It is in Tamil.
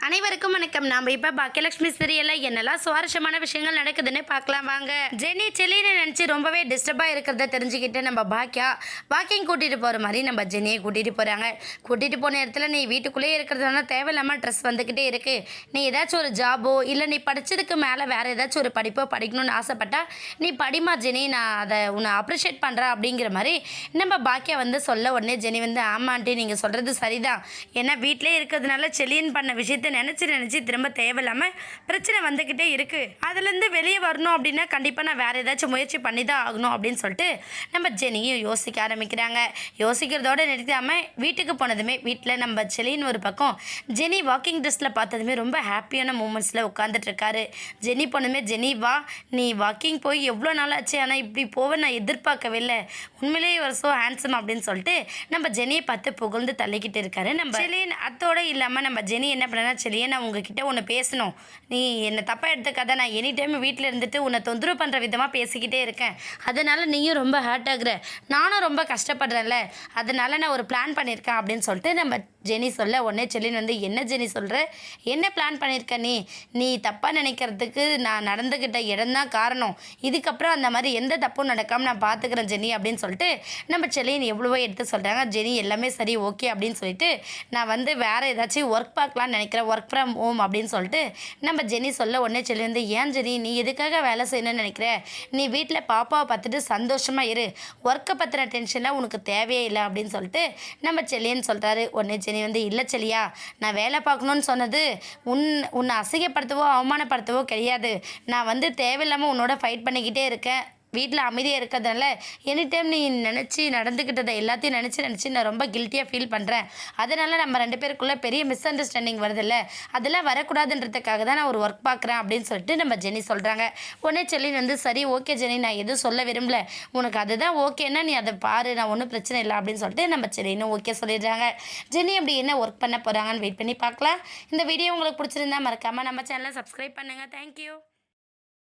அனைவருக்கும் வணக்கம். நாம் இப்போ பாக்கியலட்சுமி சீரியலில் என்னெல்லாம் சுவாரஸ்யமான விஷயங்கள் நடக்குதுன்னு பார்க்கலாம் வாங்க. ஜெனி செல்லின்னு நினச்சி ரொம்பவே டிஸ்டர்பாக இருக்கிறத தெரிஞ்சுக்கிட்டு நம்ம பாக்கியா வாக்கிங் கூட்டிகிட்டு போகிற மாதிரி நம்ம ஜெனியை கூட்டிகிட்டு போகிறாங்க. கூட்டிகிட்டு போன இடத்துல நீ வீட்டுக்குள்ளேயே இருக்கிறதுனால தேவையில்லாமல் ட்ரெஸ் வந்துக்கிட்டே இருக்குது. நீ ஏதாச்சும் ஒரு ஜாபோ இல்லை நீ படித்ததுக்கு மேலே வேறு ஏதாச்சும் ஒரு படிப்போ படிக்கணும்னு ஆசைப்பட்டா நீ படிமா ஜெனி, நான் அதை உன்னை அப்ரிஷியேட் பண்ணுறேன் அப்படிங்கிற மாதிரி நம்ம பாக்கியா வந்து சொல்ல உடனே ஜெனி வந்து ஆமாண்டி நீங்கள் சொல்கிறது சரிதான். ஏன்னா வீட்டிலே இருக்கிறதுனால செல்லின் பண்ண விஷயத்தை நினச்சி திரும்ப தேவையில்லாமல் பிரச்சனை வந்துக்கிட்டே இருக்குது. அதுலேருந்து வெளியே வரணும் அப்படின்னா கண்டிப்பாக நான் வேறு ஏதாச்சும் முயற்சி பண்ணி தான் ஆகணும் அப்படின்னு சொல்லிட்டு நம்ம ஜெனியும் யோசிக்க ஆரம்பிக்கிறாங்க. யோசிக்கிறதோடு நிறுத்தாமல் வீட்டுக்கு போனதுமே வீட்டில் நம்ம செலின்னு ஒரு பக்கம் ஜெனி வாக்கிங் ட்ரெஸ்ஸில் பார்த்ததுமே ரொம்ப ஹாப்பியான மூமெண்ட்ஸில் உட்காந்துட்ருக்காரு. ஜெனி போனதுமே ஜெனி வா, நீ வாக்கிங் போய் எவ்வளோ நாள் ஆச்சு, ஆனால் இப்படி போவேன் நான் எதிர்பார்க்கவே இல்லை, உண்மையிலேயே ஒரு ஸோ ஹேண்ட்ஸம் அப்படின்னு சொல்லிட்டு நம்ம ஜெனியை பார்த்து புகழ்ந்து தள்ளிக்கிட்டு இருக்காரு நம்ம செலின். அத்தோடு இல்லாமல் நம்ம ஜெனி என்ன பண்ணனா, செலியே நான் உங்ககிட்ட ஒன்று பேசணும், நீ என்னை தப்பாக எடுத்துக்காத, நான் எனி டைம் வீட்டில் இருந்துட்டு உன்னை தொந்தரவு பண்ணுற விதமாக பேசிக்கிட்டே இருக்கேன், அதனால் நீயும் ரொம்ப ஹர்ட் ஆகுற, நானும் ரொம்ப கஷ்டப்படுறேன்ல, அதனால் நான் ஒரு பிளான் பண்ணியிருக்கேன் அப்படின்னு சொல்லிட்டு நம்ம ஜெனி சொல்ல உடனே செல்லின் வந்து என்ன ஜெனி சொல்கிற, என்ன பிளான் பண்ணியிருக்க, நீ தப்பாக நினைக்கிறதுக்கு நான் நடந்துக்கிட்ட இடம்தான் காரணம், இதுக்கப்புறம் அந்த மாதிரி எந்த தப்பும் நடக்காமல் நான் பார்த்துக்கிறேன் ஜெனி அப்படின்னு சொல்லிட்டு நம்ம செல்லின் எவ்வளவோ எடுத்து சொல்கிறாங்க. ஜெனி எல்லாமே சரி ஓகே அப்படின்னு சொல்லிட்டு நான் வந்து வேறு ஏதாச்சும் ஒர்க் பார்க்கலான்னு நினைக்கிறேன், ஒர்க் ஃப்ரம் ஹோம் அப்படின்னு சொல்லிட்டு நம்ம ஜெனி சொல்ல உடனே செல்லி வந்து ஏன் ஜெனி நீ எதுக்காக வேலை செய்யணும்னு நினைக்கிற, நீ வீட்டில் பாப்பாவை பார்த்துட்டு சந்தோஷமாக இரு, ஒர்க்கை பற்றின டென்ஷன்லாம் உனக்கு தேவையே இல்லை அப்படின்னு சொல்லிட்டு நம்ம செல்லின்னு சொல்கிறாரு. உடனே ஜெனி வந்து இல்லை செல்லியா, நான் வேலை பார்க்கணுன்னு சொன்னது உன்னை அசிங்கப்படுத்தவோ அவமானப்படுத்தவோ கிடையாது, நான் வந்து தேவையில்லாமல் உன்னோட ஃபைட் பண்ணிக்கிட்டே இருக்கேன், வீட்டில் அமைதியாக இருக்கிறதுனால எனி டைம் நீ நடந்துக்கிட்டதை எல்லாத்தையும் நினச்சி நான் ரொம்ப கில்ட்டியாக ஃபீல் பண்ணுறேன், அதனால் நம்ம ரெண்டு பேருக்குள்ளே பெரிய மிஸ் அண்டர்ஸ்டாண்டிங் வருதில்ல, அதெல்லாம் வரக்கூடாதுன்றதுக்காக தான் நான் ஒரு ஒர்க் பார்க்குறேன் அப்படின்னு சொல்லிட்டு நம்ம ஜெனி சொல்கிறாங்க. உடனே செல்லின் வந்து சரி ஓகே ஜெனி, நான் எதுவும் சொல்ல விரும்பல, உனக்கு அதுதான் ஓகேன்னா நீ அதை பாரு, நான் ஒன்றும் பிரச்சனை இல்லை அப்படின்னு சொல்லிட்டு நம்ம செல்லினும் ஓகே சொல்லிடுறாங்க. ஜெனி அப்படி என்ன ஒர்க் பண்ண போகிறாங்கன்னு வெயிட் பண்ணி பார்க்கலாம். இந்த வீடியோ உங்களுக்கு பிடிச்சிருந்தா மறக்காமல் நம்ம சேனலை சப்ஸ்கிரைப் பண்ணுங்கள். தேங்க்யூ.